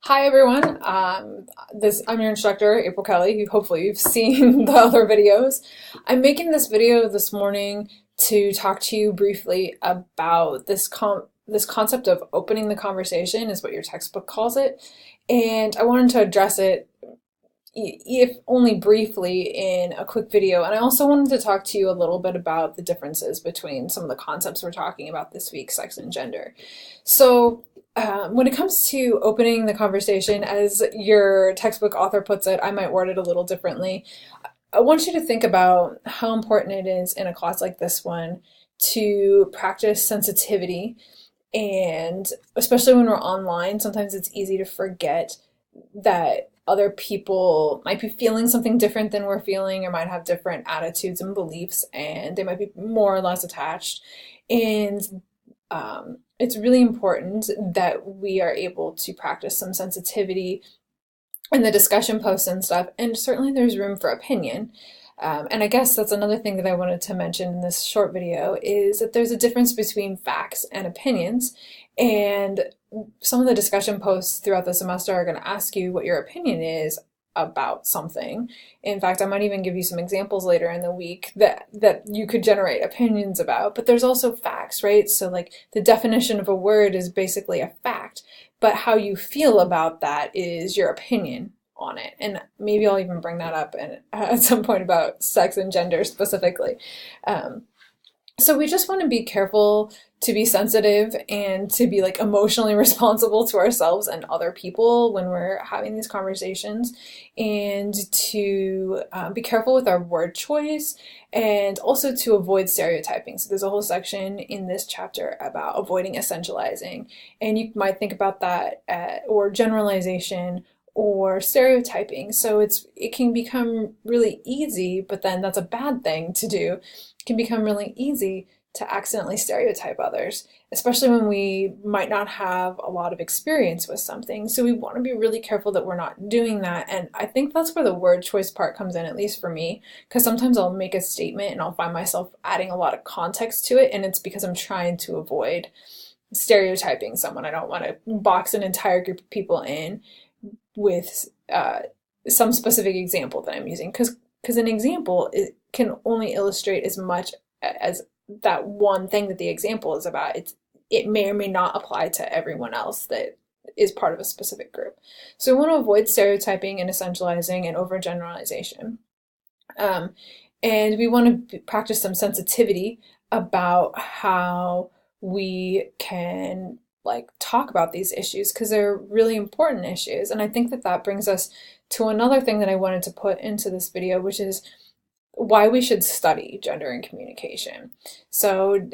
Hi everyone. I'm your instructor, April Kelly. Hopefully you've seen the other videos. I'm making this video this morning to talk to you briefly about this concept of opening the conversation, is what your textbook calls it, and I wanted to address it if only briefly in a quick video. And I also wanted to talk to you a little bit about the differences between some of the concepts we're talking about this week, sex and gender. So when it comes to opening the conversation, as your textbook author puts it, I might word it a little differently. I want you to think about how important it is in a class like this one to practice sensitivity. And especially when we're online, sometimes it's easy to forget that other people might be feeling something different than we're feeling, or might have different attitudes and beliefs, and they might be more or less attached. And it's really important that we are able to practice some sensitivity in the discussion posts and stuff. And certainly there's room for opinion. And I guess that's another thing that I wanted to mention in this short video, is that there's a difference between facts and opinions. And some of the discussion posts throughout the semester are going to ask you what your opinion is about something. In fact, I might even give you some examples later in the week that you could generate opinions about. But there's also facts, right? So like the definition of a word is basically a fact, but how you feel about that is your opinion on it. And maybe I'll even bring that up at some point about sex and gender specifically. So we just want to be careful to be sensitive and to be like emotionally responsible to ourselves and other people when we're having these conversations, and to be careful with our word choice, and also to avoid stereotyping. So there's a whole section in this chapter about avoiding essentializing, and you might think about that or generalization or stereotyping. So it can become really easy, but then that's a bad thing to do. It can become really easy to accidentally stereotype others, especially when we might not have a lot of experience with something. So we want to be really careful that we're not doing that. And I think that's where the word choice part comes in, at least for me, because sometimes I'll make a statement and I'll find myself adding a lot of context to it, and it's because I'm trying to avoid stereotyping someone. I don't want to box an entire group of people in with some specific example that I'm using, because an example can only illustrate as much as that one thing that the example is about. It may or may not apply to everyone else that is part of a specific group. So we want to avoid stereotyping and essentializing and overgeneralization. And we want to practice some sensitivity about how we can like talk about these issues, because they're really important issues. And I think that brings us to another thing that I wanted to put into this video, which is why we should study gender and communication. So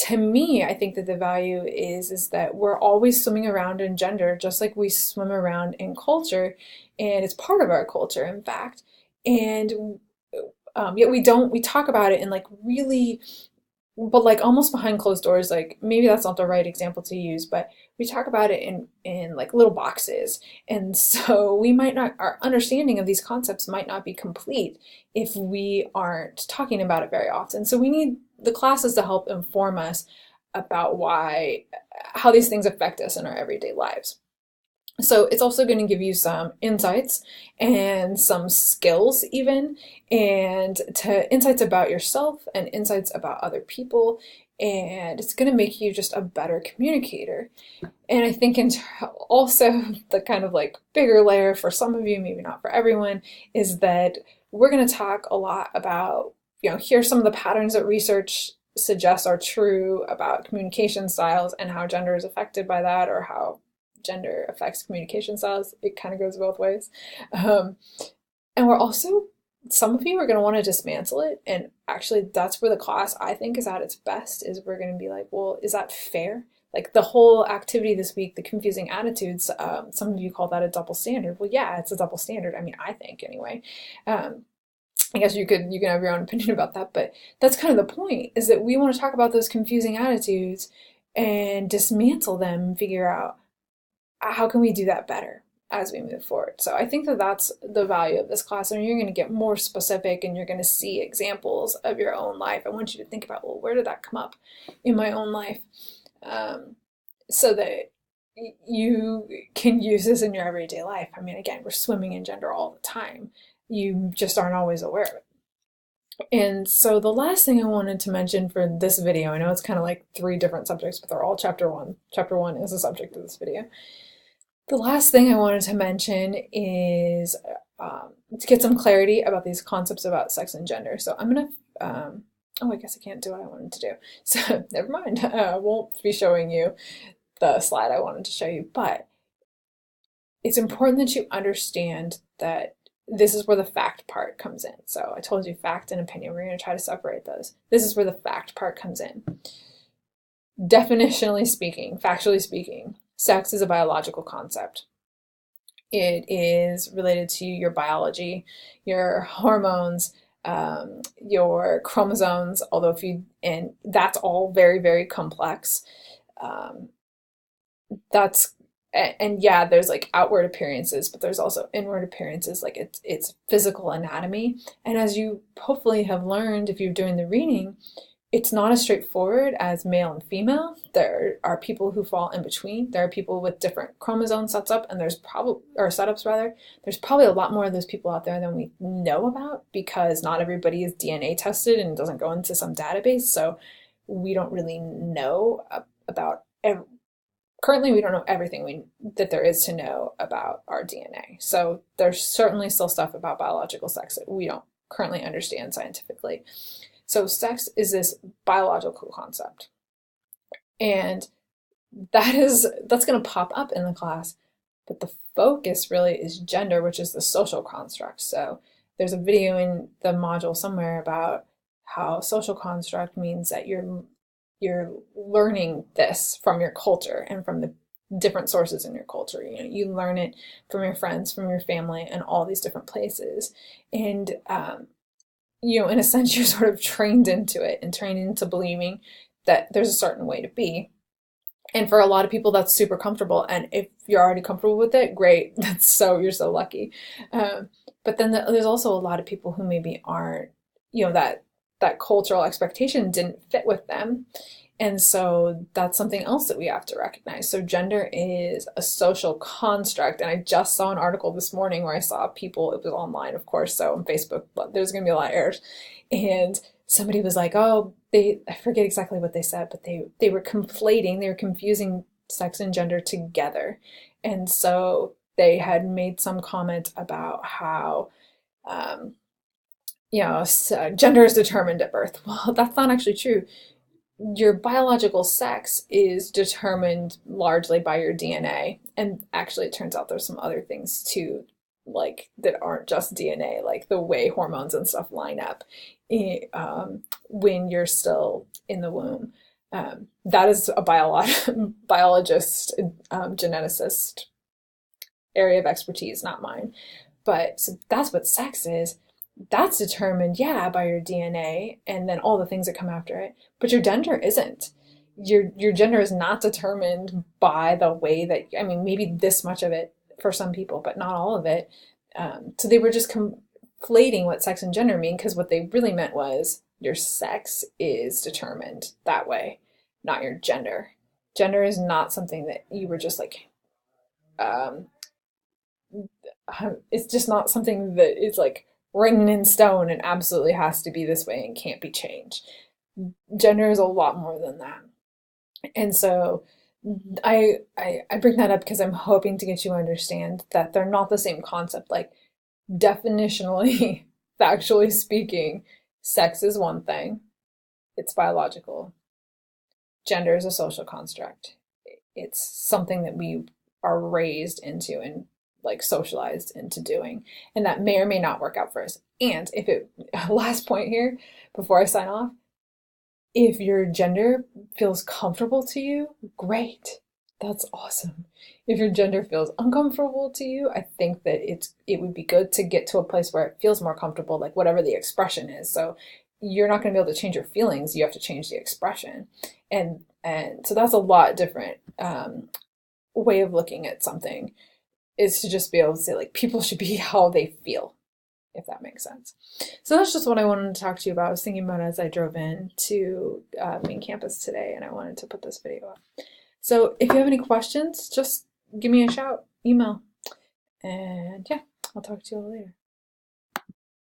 to me, I think that the value is that we're always swimming around in gender, just like we swim around in culture, and it's part of our culture, in fact. And yet we talk about it in like really, but like almost behind closed doors. Like maybe that's not the right example to use, but we talk about it in like little boxes. And so we might not, our understanding of these concepts might not be complete if we aren't talking about it very often. So we need the classes to help inform us about how these things affect us in our everyday lives. So it's also going to give you some insights and some skills even, and to insights about yourself and insights about other people, and it's going to make you just a better communicator. And I think also the kind of like bigger layer for some of you, maybe not for everyone, is that we're going to talk a lot about, here's some of the patterns that research suggests are true about communication styles and how gender is affected by that, or how gender affects communication styles. It kind of goes both ways. And we're also, some of you are going to want to dismantle it. And actually, that's where the class, I think, is at its best, is we're going to be like, well, is that fair? Like the whole activity this week, the confusing attitudes, some of you call that a double standard. Well, yeah, it's a double standard. I mean, I think anyway. I guess you can have your own opinion about that, but that's kind of the point, is that we want to talk about those confusing attitudes and dismantle them and figure out how can we do that better as we move forward. So I think that's the value of this class, and you're going to get more specific and you're going to see examples of your own life. I want you to think about, well, where did that come up in my own life? So that you can use this in your everyday life. I mean, again, we're swimming in gender all the time. You just aren't always aware of it. And so the last thing I wanted to mention for this video, I know it's kind of like 3 different subjects, but they're all chapter 1. Chapter 1 is the subject of this video. The last thing I wanted to mention is to get some clarity about these concepts about sex and gender. So I'm going to, oh, I guess I can't do what I wanted to do. So never mind. I won't be showing you the slide I wanted to show you, but it's important that you understand that this is where the fact part comes in. So I told you fact and opinion. We're going to try to separate those. This is where the fact part comes in. Definitionally speaking, factually speaking, sex is a biological concept. It is related to your biology, your hormones, your chromosomes, although and that's all very, very complex. And yeah, there's like outward appearances, but there's also inward appearances, like it's physical anatomy. And as you hopefully have learned if you're doing the reading, it's not as straightforward as male and female. There are people who fall in between. There are people with different chromosome setups, and there's probably a lot more of those people out there than we know about, because not everybody is DNA tested and doesn't go into some database. So we don't really know about currently, we don't know everything that there is to know about our DNA. So there's certainly still stuff about biological sex that we don't currently understand scientifically. So sex is this biological concept. And that's going to pop up in the class. But the focus really is gender, which is the social construct. So there's a video in the module somewhere about how social construct means that you're learning this from your culture and from the different sources in your culture. You learn it from your friends, from your family, and all these different places. And in a sense, you're sort of trained into it and trained into believing that there's a certain way to be. And for a lot of people, that's super comfortable. And if you're already comfortable with it, great. You're so lucky. But then there's also a lot of people who maybe aren't, that cultural expectation didn't fit with them. And so that's something else that we have to recognize. So gender is a social construct. And I just saw an article this morning where I saw people, it was online, of course, so on Facebook, but there's going to be a lot of errors. And somebody was like, oh, I forget exactly what they said, but they were confusing sex and gender together. And so they had made some comment about how, gender is determined at birth. Well, that's not actually true. Your biological sex is determined largely by your DNA. And actually, it turns out there's some other things too, like that aren't just DNA, like the way hormones and stuff line up when you're still in the womb. That is a biologist, geneticist area of expertise, not mine. But so that's what sex is. That's determined, by your DNA and then all the things that come after it. But your gender isn't. Your gender is not determined by the way that, maybe this much of it for some people, but not all of it. So they were just conflating what sex and gender mean, because what they really meant was your sex is determined that way, not your gender. Gender is not something that you were just like, it's just not something that is like written in stone and absolutely has to be this way and can't be changed. Gender is a lot more than that. And so I bring that up because I'm hoping to get you to understand that they're not the same concept. Like, definitionally, factually speaking, sex is one thing. It's biological. Gender is a social construct. It's something that we are raised into and like socialized into doing, and that may or may not work out for us. And last point here before I sign off, if your gender feels comfortable to you, great, that's awesome. If your gender feels uncomfortable to you, I think that it would be good to get to a place where it feels more comfortable, like whatever the expression is. So you're not going to be able to change your feelings, you have to change the expression. And so that's a lot different way of looking at something, is to just be able to say, like, people should be how they feel, if that makes sense. So that's just what I wanted to talk to you about. I was thinking about it as I drove in to main campus today, and I wanted to put this video up. So if you have any questions, just give me a shout, email, and yeah, I'll talk to you all later.